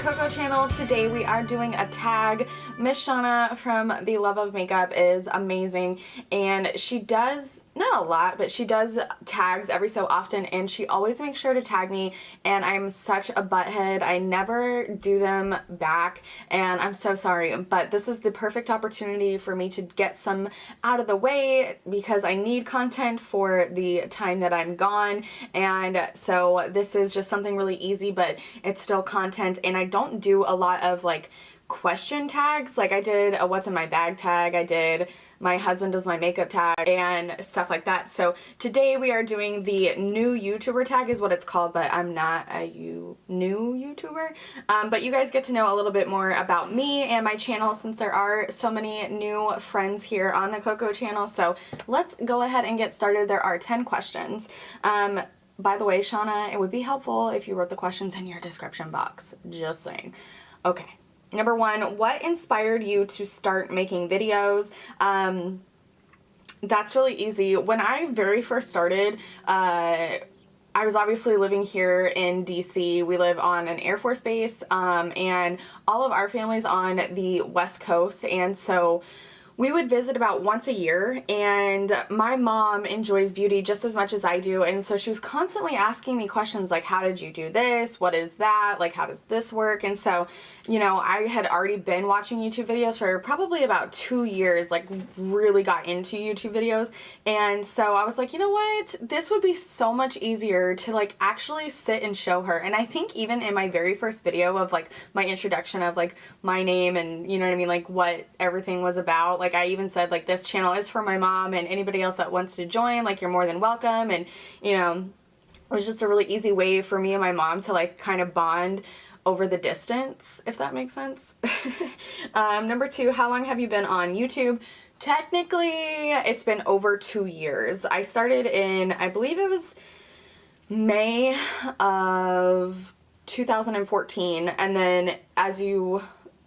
Cocco channel. Today we are doing a tag. Miss Shauna from The Love of Makeup is amazing, and she does not a lot, but she does tags every so often, and she always makes sure to tag me, and I'm such a butthead. I never do them back, and I'm so sorry, but this is the perfect opportunity for me to get some out of the way because I need content for the time that I'm gone. And so this is just something really easy, but it's still content, and I don't do a lot of like question tags. Like I did a what's in my bag tag, I did my husband does my makeup tag and stuff like that. So today we are doing the new YouTuber tag is what it's called, but I'm not a new YouTuber. But you guys get to know a little bit more about me and my channel since there are so many new friends here on the Cocco channel. So let's go ahead and get started. There are 10 questions. By the way, Shauna, it would be helpful if you wrote the questions in your description box. Just saying. Okay. Number 1, what inspired you to start making videos? That's really easy. When I very first started, I was obviously living here in DC. We live on an Air Force base, and all of our family's on the West Coast, and so we would visit about once a year, and my mom enjoys beauty just as much as I do, and so she was constantly asking me questions like, how did you do this? What is that? Like, how does this work? And so, you know, I had already been watching YouTube videos for probably about 2 years, like really got into YouTube videos, and so I was like, you know what? This would be so much easier to like actually sit and show her. And I think even in my very first video of like my introduction of like my name and, you know what I mean, like what everything was about, like I even said like this channel is for my mom, and anybody else that wants to join, like you're more than welcome. And you know, it was just a really easy way for me and my mom to like kind of bond over the distance, if that makes sense. Number 2, how long have you been on YouTube? Technically, it's been over 2 years. I started in, I believe it was May of 2014, and then as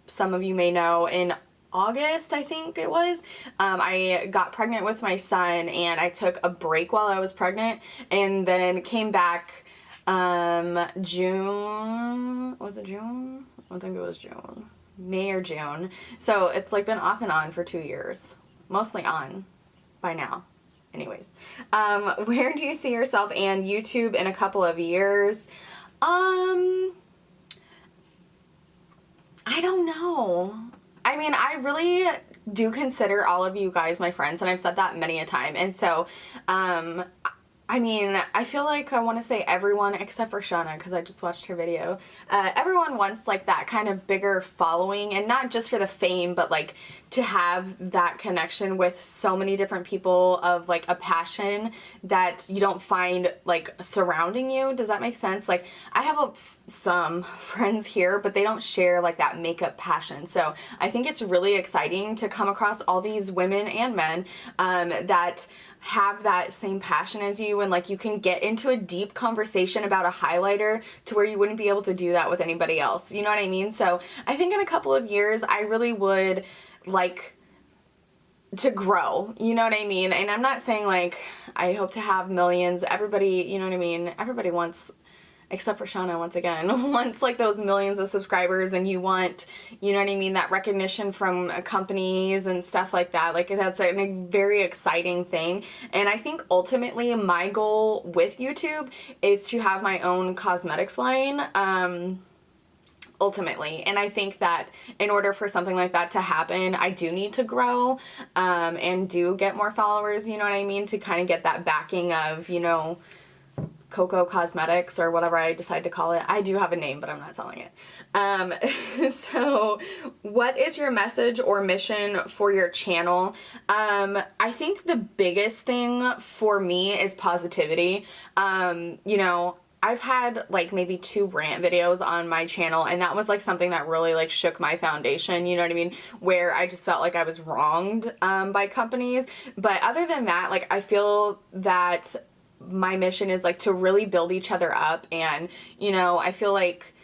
some of you may know, in August, I think it was, I got pregnant with my son, and I took a break while I was pregnant, and then came back June, was it June? I think it was June, May or June. So it's like been off and on for 2 years, mostly on by now. Anyways, where do you see yourself and YouTube in a couple of years? I don't know. I mean, I really do consider all of you guys my friends, and I've said that many a time. And so, I mean, I feel like I want to say everyone except for Shauna, because I just watched her video. Everyone wants like that kind of bigger following, and not just for the fame, but like to have that connection with so many different people of like a passion that you don't find like surrounding you. Does that make sense? Like I have some friends here, but they don't share like that makeup passion. So I think it's really exciting to come across all these women and men that have that same passion as you, and like you can get into a deep conversation about a highlighter to where you wouldn't be able to do that with anybody else. You know what I mean? So I think in a couple of years I really would like to grow, you know what I mean? And I'm not saying like I hope to have millions. Everybody, you know what I mean? Everybody wants, except for Shauna once again, wants like those millions of subscribers, and you want, you know what I mean, that recognition from companies and stuff like that. Like that's a very exciting thing. And I think ultimately my goal with YouTube is to have my own cosmetics line, ultimately. And I think that in order for something like that to happen, I do need to grow, and do get more followers, you know what I mean, to kind of get that backing of, you know, Cocco Cosmetics or whatever I decide to call it. I do have a name, but I'm not selling it. So what is your message or mission for your channel? I think the biggest thing for me is positivity. You know, I've had like maybe 2 rant videos on my channel, and that was like something that really like shook my foundation, you know what I mean, where I just felt like I was wronged by companies. But other than that, like I feel that my mission is like to really build each other up. And you know, I feel like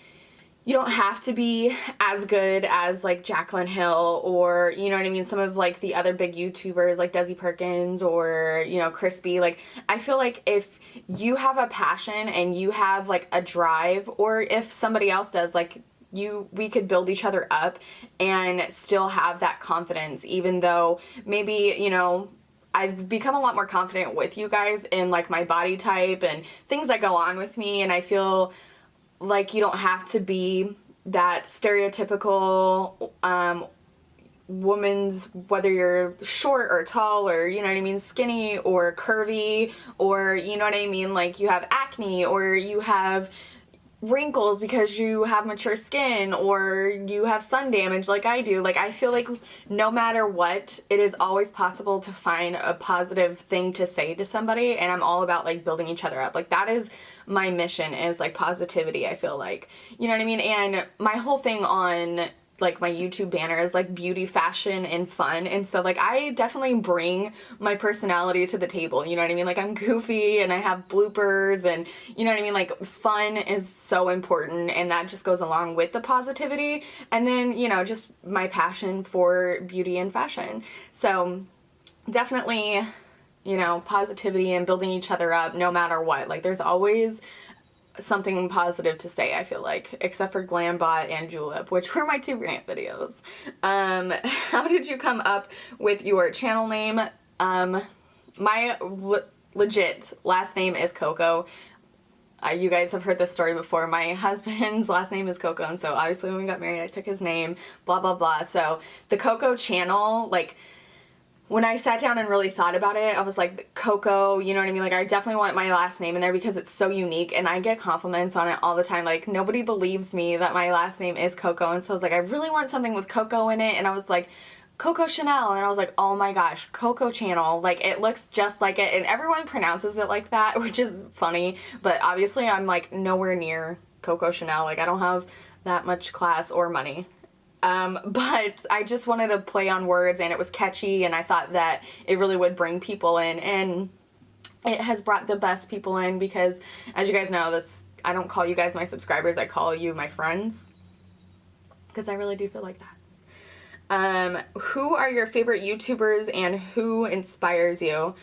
you don't have to be as good as like Jaclyn Hill or, you know what I mean, some of like the other big YouTubers like Desi Perkins or, you know, Crispy. Like I feel like if you have a passion and you have like a drive, or if somebody else does, like we could build each other up and still have that confidence, even though maybe, you know, I've become a lot more confident with you guys in like my body type and things that go on with me, and I feel like you don't have to be that stereotypical woman's, whether you're short or tall or, you know what I mean, skinny or curvy, or, you know what I mean, like you have acne or you have wrinkles because you have mature skin or you have sun damage like I do. Like, I feel like no matter what, it is always possible to find a positive thing to say to somebody, and I'm all about like building each other up. Like, that is my mission, is like positivity, I feel like, you know what I mean? And my whole thing on like my YouTube banner is like beauty, fashion, and fun, and so like I definitely bring my personality to the table, you know what I mean? Like, I'm goofy and I have bloopers, and you know what I mean, like fun is so important, and that just goes along with the positivity, and then, you know, just my passion for beauty and fashion. So definitely, you know, positivity and building each other up no matter what. Like, there's always something positive to say, I feel like, except for Glambot and Julep, which were my 2 rant videos. How did you come up with your channel name? My legit last name is Cocco. You guys have heard this story before. My husband's last name is Cocco, and so obviously when we got married I took his name, blah blah blah. So the Cocco channel, like, when I sat down and really thought about it, I was like, Cocco, you know what I mean? Like, I definitely want my last name in there because it's so unique, and I get compliments on it all the time. Like, nobody believes me that my last name is Cocco, and so I was like, I really want something with Cocco in it, and I was like, Coco Chanel, and I was like, oh my gosh, Cocco Channel, like, it looks just like it, and everyone pronounces it like that, which is funny, but obviously I'm like nowhere near Coco Chanel. Like, I don't have that much class or money. But I just wanted to play on words, and it was catchy, and I thought that it really would bring people in, and it has brought the best people in, because as you guys know, I don't call you guys my subscribers, I call you my friends, because I really do feel like that. Who are your favorite YouTubers and who inspires you?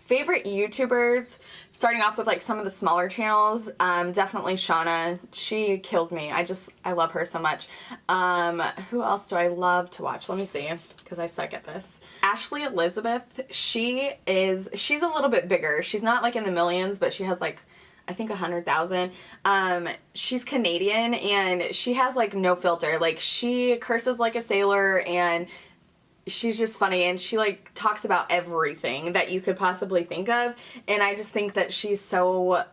Favorite YouTubers, starting off with like some of the smaller channels, definitely Shauna. She kills me. I love her so much. Who else do I love to watch? Let me see, because I suck at this. Ashley Elizabeth, she's a little bit bigger. She's not like in the millions, but she has like, I think 100,000. She's Canadian, and she has like no filter. Like, she curses like a sailor, and she's just funny, and she like talks about everything that you could possibly think of, and I just think that she's so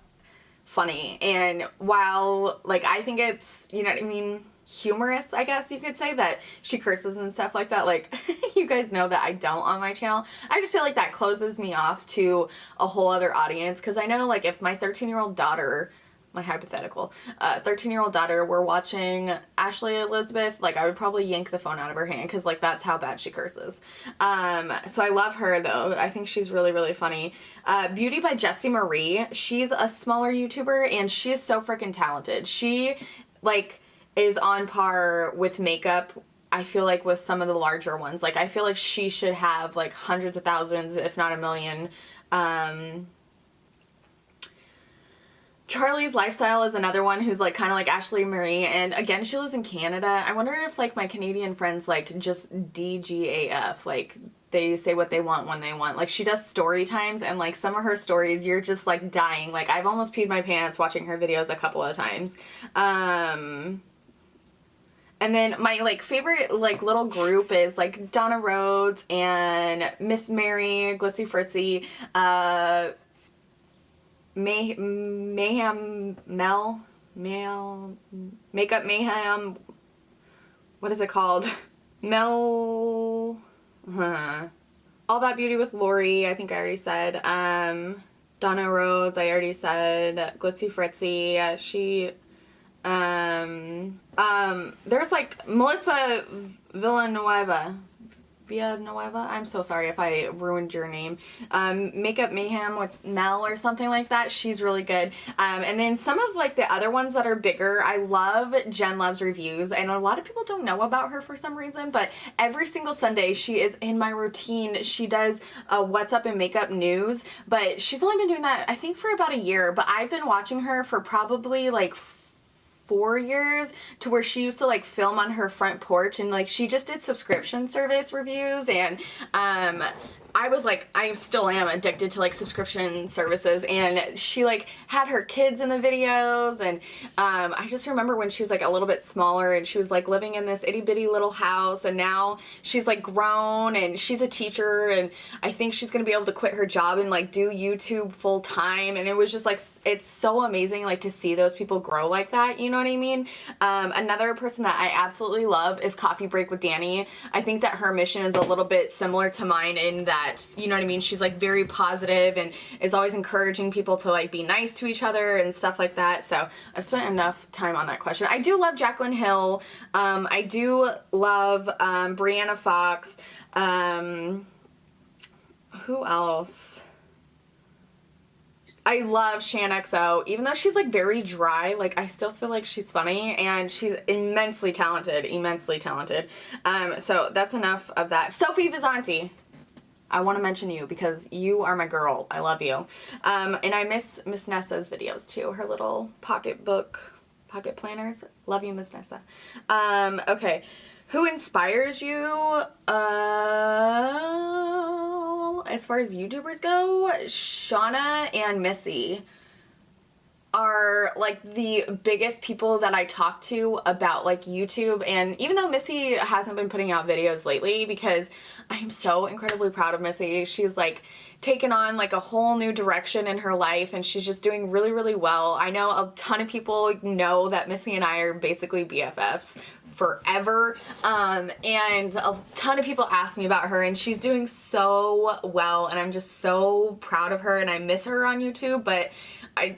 funny. And while like I think it's, you know what I mean, humorous, I guess you could say, that she curses and stuff like that, like you guys know that I don't on my channel, I just feel like that closes me off to a whole other audience, because I know like if my 13-year-old daughter, my hypothetical 13-year-old daughter were watching Ashley Elizabeth, like I would probably yank the phone out of her hand, because like that's how bad she curses. So I love her though. I think she's really, really funny. Beauty by Jessie Marie, she's a smaller YouTuber, and she is so freaking talented. She like is on par with makeup, I feel like, with some of the larger ones. Like, I feel like she should have like hundreds of thousands, if not a million. Charlie's Lifestyle is another one who's like kind of like Ashley Marie, and again, she lives in Canada. I wonder if like my Canadian friends like just DGAF, like they say what they want when they want. Like, she does story times, and like some of her stories, you're just like dying. Like, I've almost peed my pants watching her videos a couple of times. And then my like favorite like little group is like Donna Rhodes and Miss Mary, Glitzy Fritzy, Mayhem Mel, Makeup Mayhem, what is it called? All That Beauty with Lori, I think I already said. Donna Rhodes, I already said. Glitzy Fritzy, there's like Melissa Villanueva, I'm so sorry if I ruined your name. Makeup Mayhem with Mel or something like that. She's really good. And then some of like the other ones that are bigger, I love Jen Loves Reviews, and a lot of people don't know about her for some reason, but every single Sunday she is in my routine. She does What's Up in Makeup News, but she's only been doing that I think for about a year, but I've been watching her for probably like 4 years, to where she used to like film on her front porch, and like she just did subscription service reviews. And I was like, I still am addicted to like subscription services, and she like had her kids in the videos. And I just remember when she was like a little bit smaller, and she was like living in this itty bitty little house, and now she's like grown and she's a teacher, and I think she's gonna be able to quit her job and like do YouTube full time. And it was just like, it's so amazing like to see those people grow like that, you know what I mean? Another person that I absolutely love is Coffee Break with Danny. I think that her mission is a little bit similar to mine in that, you know what I mean, she's like very positive and is always encouraging people to like be nice to each other and stuff like that. So I've spent enough time on that question. I do love Jaclyn Hill. I do love Brianna Fox. Who else? I love ShanXO. Even though she's like very dry, like I still feel like she's funny, and she's immensely talented, immensely talented. So that's enough of that. Sophie Vizanti. I want to mention you because you are my girl. I love you. And I miss Miss Nessa's videos too. Her little pocket planners. Love you, Miss Nessa. Okay. Who inspires you? As far as YouTubers go, Shauna and Missy are like the biggest people that I talk to about like YouTube. And even though Missy hasn't been putting out videos lately, because I am so incredibly proud of Missy. She's like taken on like a whole new direction in her life, and she's just doing really, really well. I know a ton of people know that Missy and I are basically BFFs forever, and a ton of people ask me about her, and she's doing so well, and I'm just so proud of her, and I miss her on YouTube, but I'm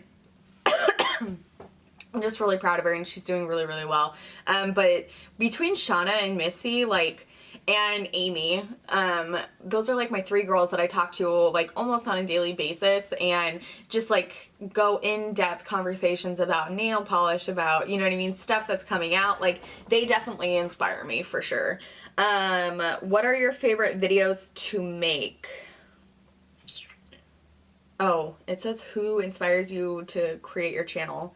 just really proud of her, and she's doing really, really well. But between Shauna and Missy, like, and Amy, those are like my three girls that I talk to like almost on a daily basis, and just like go in-depth conversations about nail polish, about, you know what I mean, stuff that's coming out. Like, they definitely inspire me for sure. What are your favorite videos to make? Oh, it says who inspires you to create your channel.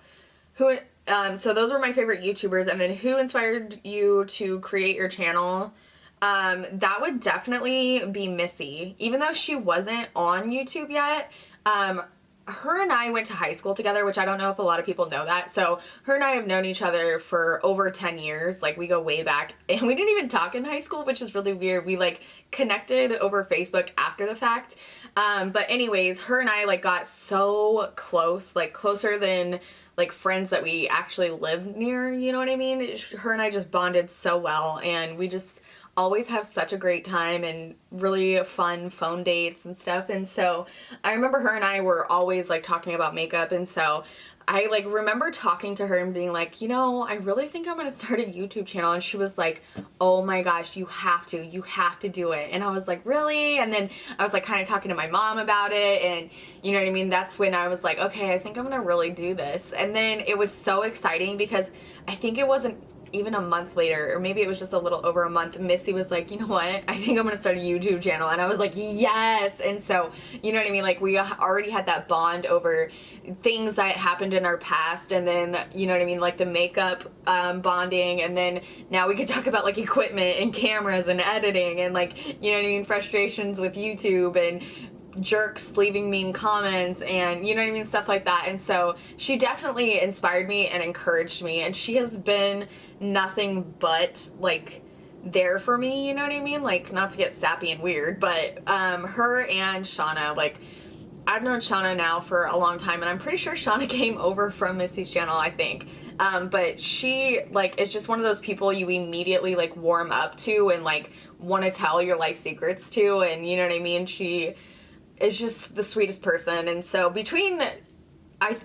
So those were my favorite YouTubers, and then who inspired you to create your channel? That would definitely be Missy. Even though she wasn't on YouTube yet, her and I went to high school together, which I don't know if a lot of people know that. So her and I have known each other for over 10 years. Like, we go way back, and we didn't even talk in high school, which is really weird. We like connected over Facebook after the fact. But anyways, her and I like got so close, like closer than like friends that we actually lived near, you know what I mean? Her and I just bonded so well, and we just always have such a great time and really fun phone dates and stuff. And so I remember her and I were always like talking about makeup, and so I like remember talking to her and being like, you know, I really think I'm gonna start a YouTube channel. And she was like, oh my gosh, you have to do it. And I was like, really? And then I was like kind of talking to my mom about it, and you know what I mean, that's when I was like, okay, I think I'm gonna really do this. And then it was so exciting because I think it wasn't even a month later, or maybe it was just a little over a month, Missy was like, you know what, I think I'm gonna start a YouTube channel. And I was like, yes. And so, you know what I mean, like, we already had that bond over things that happened in our past, and then, you know what I mean, like the makeup bonding, and then now we could talk about like equipment and cameras and editing, and like, you know what I mean, frustrations with YouTube, and jerks leaving mean comments, and you know what I mean, stuff like that. And so she definitely inspired me and encouraged me, and she has been nothing but like there for me, you know what I mean, like, not to get sappy and weird, but her and Shauna, like, I've known Shauna now for a long time, and I'm pretty sure Shauna came over from Missy's channel, I think. But she like is just one of those people you immediately like warm up to and like want to tell your life secrets to, and you know what I mean, she is just the sweetest person. And so between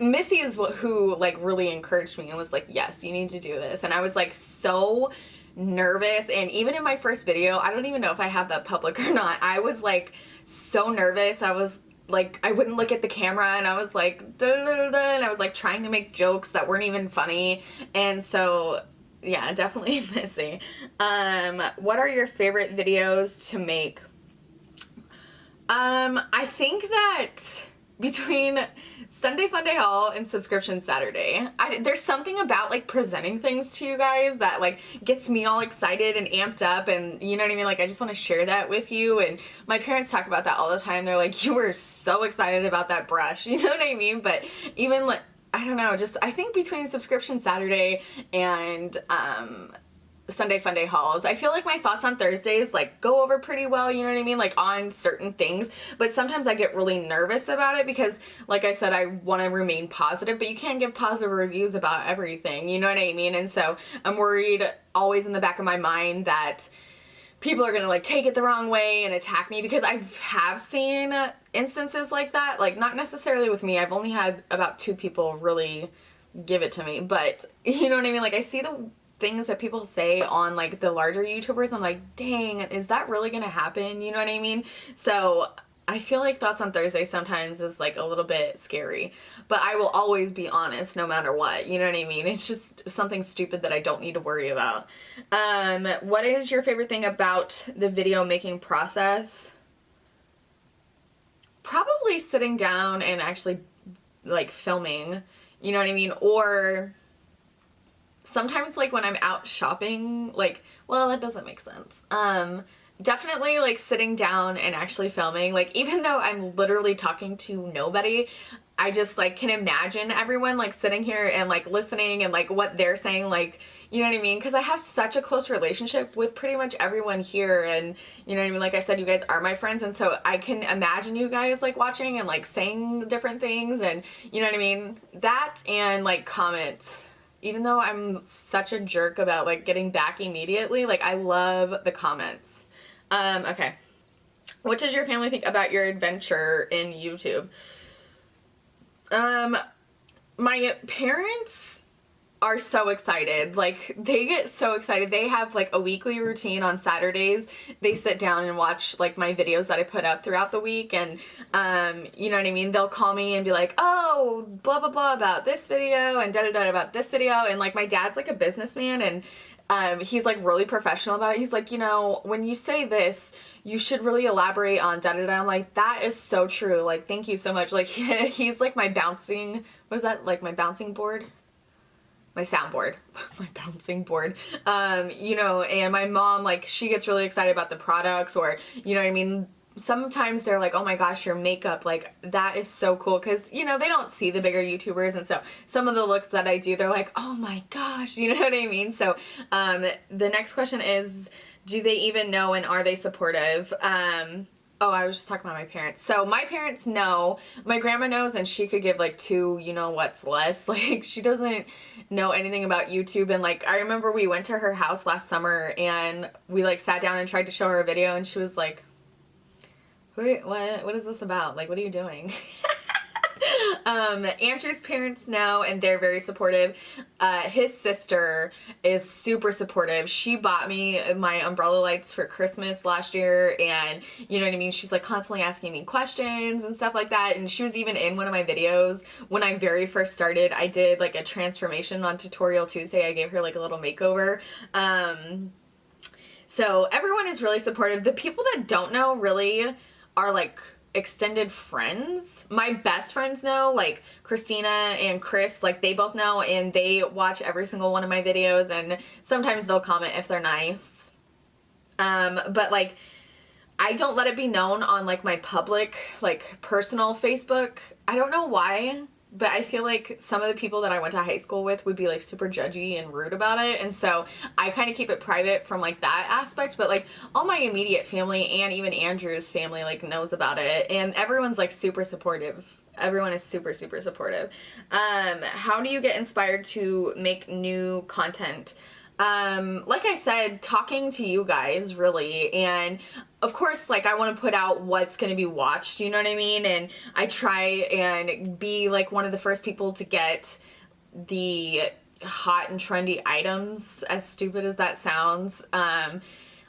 Missy is who like really encouraged me and was like, yes, you need to do this. And I was like so nervous, and even in my first video, I don't even know if I have that public or not, I was like so nervous. I was like, I wouldn't look at the camera, and I was like da, da, da, and I was like trying to make jokes that weren't even funny. And so yeah, definitely Missy. What are your favorite videos to make? I think that between Sunday Funday Haul and Subscription Saturday. There's something about like presenting things to you guys that like gets me all excited and amped up, and you know what I mean? Like I just want to share that with you. And my parents talk about that all the time. They're like, you were so excited about that brush, you know what I mean? But even like, I don't know, just I think between Subscription Saturday and Sunday Funday hauls, I feel like my thoughts on Thursdays like go over pretty well, you know what I mean, like on certain things, but sometimes I get really nervous about it because like I said, I want to remain positive, but you can't give positive reviews about everything, you know what I mean? And so I'm worried always in the back of my mind that people are gonna like take it the wrong way and attack me, because I have seen instances like that, like not necessarily with me. I've only had about 2 people really give it to me, but you know what I mean? Like I see the things that people say on like the larger YouTubers, I'm like, dang, is that really gonna happen? You know what I mean? So I feel like thoughts on Thursday sometimes is like a little bit scary, but I will always be honest no matter what, you know what I mean? It's just something stupid that I don't need to worry about. What is your favorite thing about the video making process? Probably sitting down and actually like filming, you know what I mean? Or sometimes like when I'm out shopping, like, well, that doesn't make sense. Definitely like sitting down and actually filming, like even though I'm literally talking to nobody, I just like can imagine everyone like sitting here and like listening and like what they're saying, like, you know what I mean? Because I have such a close relationship with pretty much everyone here, and you know what I mean? Like I said, you guys are my friends, and so I can imagine you guys like watching and like saying different things, and you know what I mean? That and like comments. Even though I'm such a jerk about like getting back immediately, like I love the comments. Okay. What does your family think about your adventure in YouTube? My parents are so excited. Like they get so excited. They have like a weekly routine on Saturdays. They sit down and watch like my videos that I put up throughout the week, and you know what I mean? They'll call me and be like, oh, blah blah blah about this video and da da da about this video. And like my dad's like a businessman, and he's like really professional about it. He's like, you know, when you say this, you should really elaborate on da da da. I'm like, that is so true. Like, thank you so much. Like he's like my bouncing, what is that? Like my bouncing board? My soundboard, my bouncing board, you know, and my mom, like, she gets really excited about the products, or, you know what I mean? Sometimes they're like, oh my gosh, your makeup, like, that is so cool, because, you know, they don't see the bigger YouTubers, and so some of the looks that I do, they're like, oh my gosh, you know what I mean? So, the next question is, do they even know, and are they supportive? Oh, I was just talking about my parents. So my parents know. My grandma knows, and she could give like 2 you know what's less. Like she doesn't know anything about YouTube. And like I remember we went to her house last summer and we like sat down and tried to show her a video, and she was like, what is this about? Like, what are you doing? Andrew's parents know, and they're very supportive. His sister is super supportive. She bought me my umbrella lights for Christmas last year, and you know what I mean? She's like constantly asking me questions and stuff like that, and she was even in one of my videos when I very first started. I did like a transformation on Tutorial Tuesday. I gave her like a little makeover. So everyone is really supportive. The people that don't know really are like extended friends. My best friends know, like Christina and Chris, like they both know, and they watch every single one of my videos, and sometimes they'll comment if they're nice. But like I don't let it be known on like my public, like personal Facebook. I don't know why, but I feel like some of the people that I went to high school with would be like super judgy and rude about it, and so I kind of keep it private from like that aspect. But like all my immediate family and even Andrew's family like knows about it, and everyone's like super supportive. Everyone is super supportive. How do you get inspired to make new content? Like I said, talking to you guys really, and of course like I want to put out what's going to be watched, you know what I mean? And I try and be like one of the first people to get the hot and trendy items, as stupid as that sounds.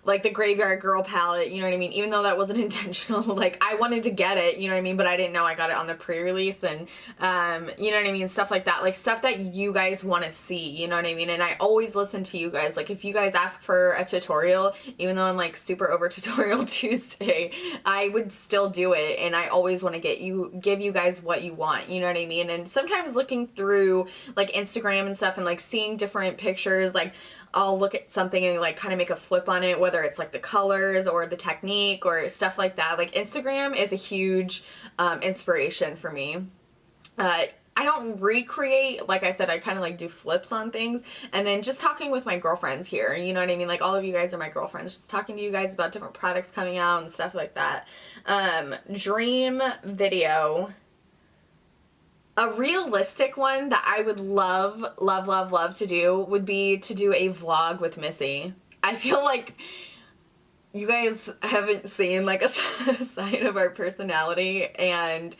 like the Graveyard Girl palette, you know what I mean? Even though that wasn't intentional, like I wanted to get it, you know what I mean? But I didn't know I got it on the pre-release, and you know what I mean? Stuff like that, like stuff that you guys want to see, you know what I mean? And I always listen to you guys. Like if you guys ask for a tutorial, even though I'm like super over tutorial Tuesday, I would still do it, and I always want to give you guys what you want, you know what I mean? And sometimes looking through like Instagram and stuff and like seeing different pictures, like I'll look at something and like kind of make a flip on it, whether it's like the colors or the technique or stuff like that. Like Instagram is a huge inspiration for me. I don't recreate, like I said, I kind of like do flips on things, and then just talking with my girlfriends here, you know what I mean? Like all of you guys are my girlfriends, just talking to you guys about different products coming out and stuff like that. Dream video. A realistic one that I would love, love, love, love to do would be to do a vlog with Missy. I feel like you guys haven't seen like a side of our personality, and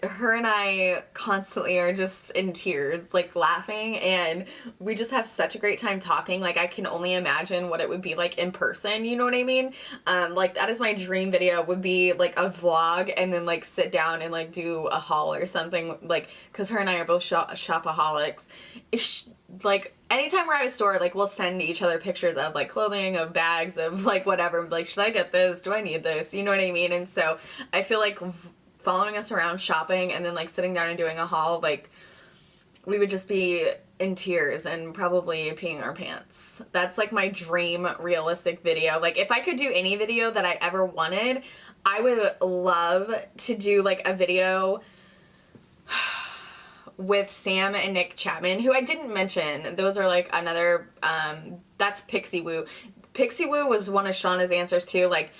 her and I constantly are just in tears, like laughing, and we just have such a great time talking. Like I can only imagine what it would be like in person, you know what I mean? Like that is my dream video, would be like a vlog, and then like sit down and like do a haul or something, like, cause her and I are both shopaholics. Like anytime we're at a store, like we'll send each other pictures of like clothing, of bags, of like whatever, like should I get this, do I need this, you know what I mean? And so I feel like following us around shopping and then like sitting down and doing a haul, like we would just be in tears and probably peeing our pants. That's like my dream realistic video. Like if I could do any video that I ever wanted, I would love to do like a video with Sam and Nick Chapman, who I didn't mention. Those are like another, that's Pixie Woo. Pixie Woo was one of Shauna's answers too. Like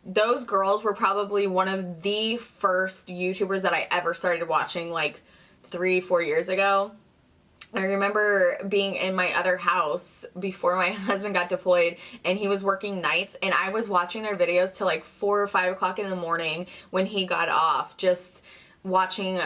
those girls were probably one of the first YouTubers that I ever started watching like 3-4 years ago. I remember being in my other house before my husband got deployed, and he was working nights, and I was watching their videos till like 4 or 5 o'clock in the morning when he got off, just watching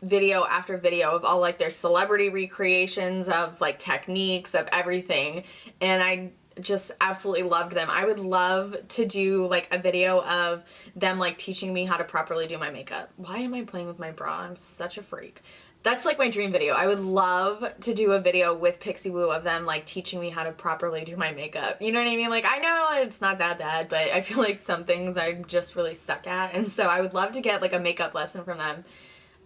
video after video of all like their celebrity recreations of like techniques, of everything, and I just absolutely loved them. I would love to do like a video of them like teaching me how to properly do my makeup. Why am I playing with my bra? I'm such a freak. That's like my dream video. I would love to do a video with Pixie Woo of them like teaching me how to properly do my makeup. You know what I mean? Like I know it's not that bad, but I feel like some things I just really suck at, and so I would love to get like a makeup lesson from them.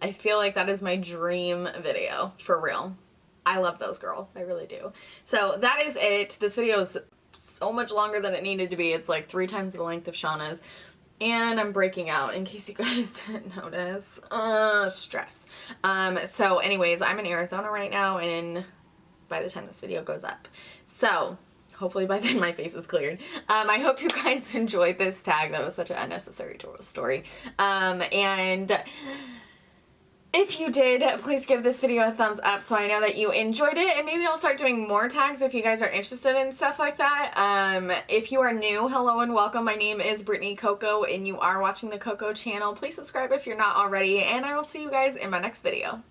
I feel like that is my dream video, for real. I love those girls. I really do. So that is it. This video is so much longer than it needed to be. It's like 3 times the length of Shauna's. And I'm breaking out, in case you guys didn't notice. Stress. So anyways, I'm in Arizona right now, and by the time this video goes up. So hopefully by then my face is cleared. I hope you guys enjoyed this tag. That was such an unnecessary story. And if you did, please give this video a thumbs up so I know that you enjoyed it, and maybe I'll start doing more tags if you guys are interested in stuff like that. If you are new, hello and welcome. My name is Brittany Cocco, and you are watching the Cocco channel. Please subscribe if you're not already, and I will see you guys in my next video.